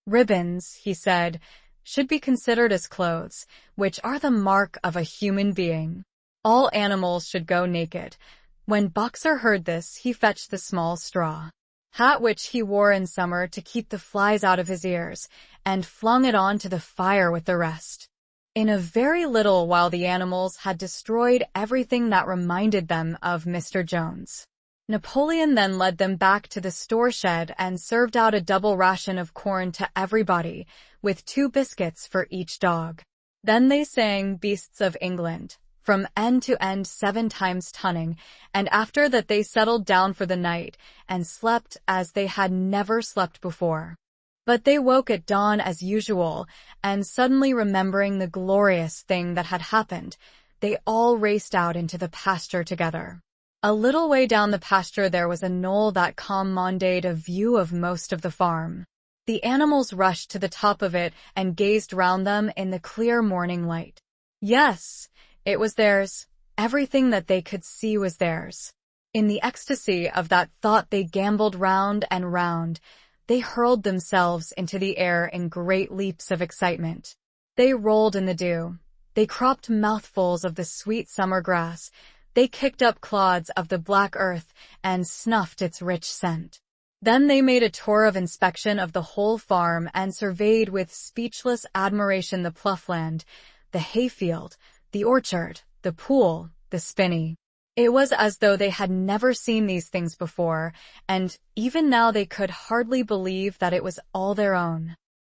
Ribbons, he said, should be considered as clothes, which are the mark of a human being. All animals should go naked. When Boxer heard this, he fetched the small straw hat which he wore in summer to keep the flies out of his ears, and flung it on to the fire with the rest. In a very little while the animals had destroyed everything that reminded them of Mr. Jones. Napoleon then led them back to the store shed and served out a double ration of corn to everybody, with 2 biscuits for each dog. Then they sang Beasts of England, from end to end 7 times tunning, and after that they settled down for the night, and slept as they had never slept before. But they woke at dawn as usual, and suddenly remembering the glorious thing that had happened, they all raced out into the pasture together. A little way down the pasture there was a knoll that commanded a view of most of the farm. The animals rushed to the top of it and gazed round them in the clear morning light. Yes, it was theirs. Everything that they could see was theirs. In the ecstasy of that thought they gamboled round and round. They hurled themselves into the air in great leaps of excitement. They rolled in the dew. They cropped mouthfuls of the sweet summer grass. They kicked up clods of the black earth and snuffed its rich scent. Then they made a tour of inspection of the whole farm and surveyed with speechless admiration the ploughland, the hayfield, the orchard, the pool, the spinney. It was as though they had never seen these things before, and even now they could hardly believe that it was all their own.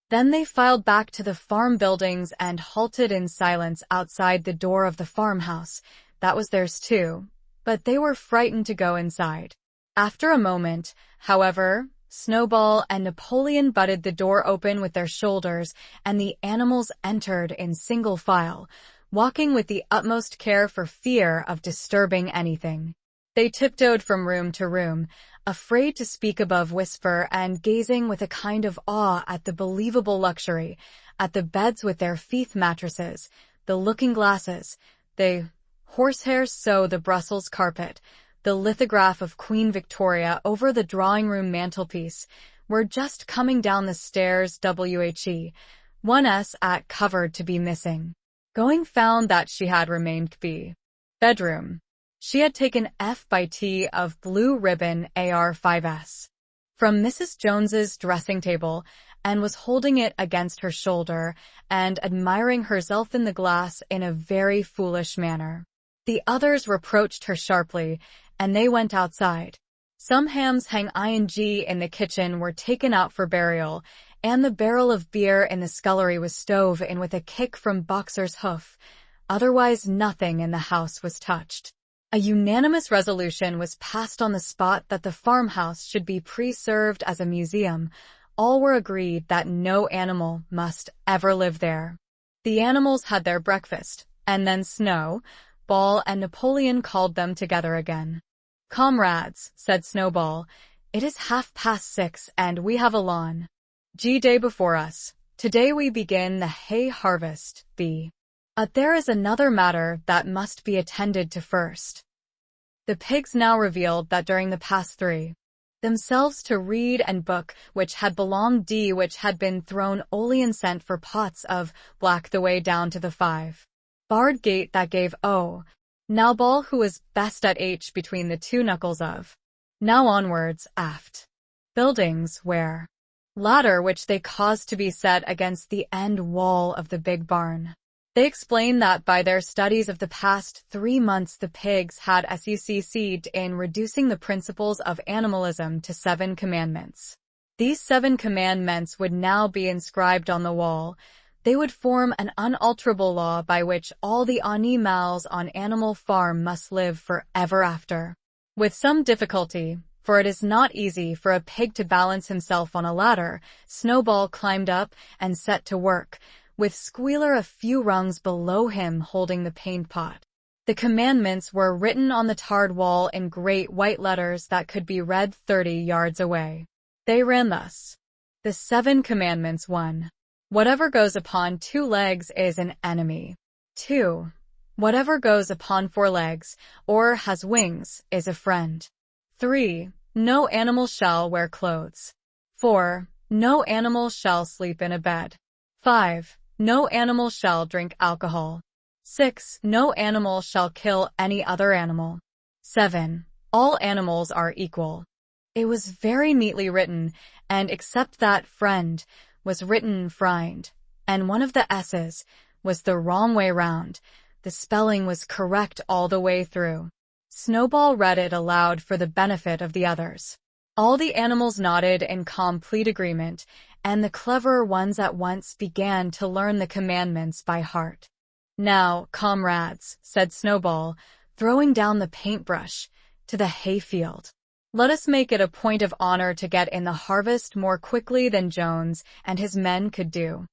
Then they filed back to the farm buildings and halted in silence outside the door of the farmhouse. That was theirs too, but they were frightened to go inside. After a moment, however, Snowball and Napoleon butted the door open with their shoulders, and the animals entered in single file, walking with the utmost care for fear of disturbing anything. They tiptoed from room to room, afraid to speak above whisper and gazing with a kind of awe at the believable luxury, at the beds with their Feath mattresses, the looking-glasses, the horsehair sew the Brussels carpet, the lithograph of Queen Victoria over the drawing-room mantelpiece. Were just coming down the stairs. One S at covered to be missing. Going found that she had remained B. Bedroom. She had taken F by T of blue ribbon AR5S from Mrs. Jones's dressing table and was holding it against her shoulder and admiring herself in the glass in a very foolish manner. The others reproached her sharply, and they went outside. Some hams hang ing in the kitchen were taken out for burial, and the barrel of beer in the scullery was stove in with a kick from Boxer's hoof. Otherwise nothing in the house was touched. A unanimous resolution was passed on the spot that the farmhouse should be preserved as a museum. All were agreed that no animal must ever live there. The animals had their breakfast, and then Snowball and Napoleon called them together again. "Comrades," said Snowball, "it is 6:30 and we have a long day before us. Today we begin the hay harvest. But there is another matter that must be attended to first." The pigs now revealed that during the past 3 themselves to read and book which had belonged which had been thrown only and sent for pots of black the way down to the 5-barred gate that gave now Ball who was best at H between the 2 knuckles of now onwards aft buildings where ladder which they caused to be set against the end wall of the big barn. They explained that by their studies of the past 3 months the pigs had succeeded in reducing the principles of animalism to 7 commandments. These 7 commandments would now be inscribed on the wall. They would form an unalterable law by which all the animals on Animal Farm must live for ever after. With some difficulty, for it is not easy for a pig to balance himself on a ladder, Snowball climbed up and set to work, with Squealer a few rungs below him holding the paint pot. The commandments were written on the tarred wall in great white letters that could be read 30 yards away. They ran thus. The 7 commandments. 1. Whatever goes upon 2 legs is an enemy. 2. Whatever goes upon 4 legs, or has wings, is a friend. 3. No animal shall wear clothes. 4. No animal shall sleep in a bed. 5. No animal shall drink alcohol. 6. No animal shall kill any other animal. 7. All animals are equal. It was very neatly written, and except that friend was written frind, and one of the S's was the wrong way round. The spelling was correct all the way through. Snowball read it aloud for the benefit of the others. All the animals nodded in complete agreement, and the cleverer ones at once began to learn the commandments by heart. Now, comrades, said Snowball, throwing down the paintbrush, to the hayfield. Let us make it a point of honor to get in the harvest more quickly than Jones and his men could do.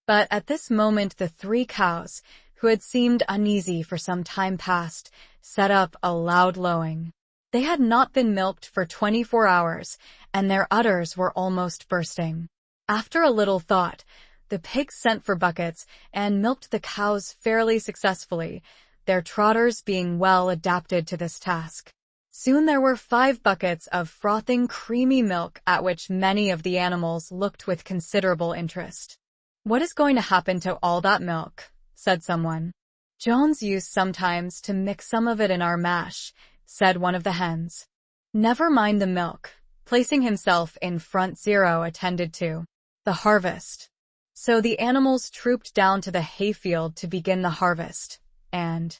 But at this moment the 3 cows, who had seemed uneasy for some time past, set up a loud lowing. They had not been milked for 24 hours, and their udders were almost bursting. After a little thought, the pigs sent for buckets and milked the cows fairly successfully, their trotters being well adapted to this task. Soon there were 5 buckets of frothing creamy milk at which many of the animals looked with considerable interest. What is going to happen to all that milk? Said someone. Jones used sometimes to mix some of it in our mash, said one of the hens. Never mind the milk. Placing himself in front, Zero attended to the harvest. So the animals trooped down to the hayfield to begin the harvest, and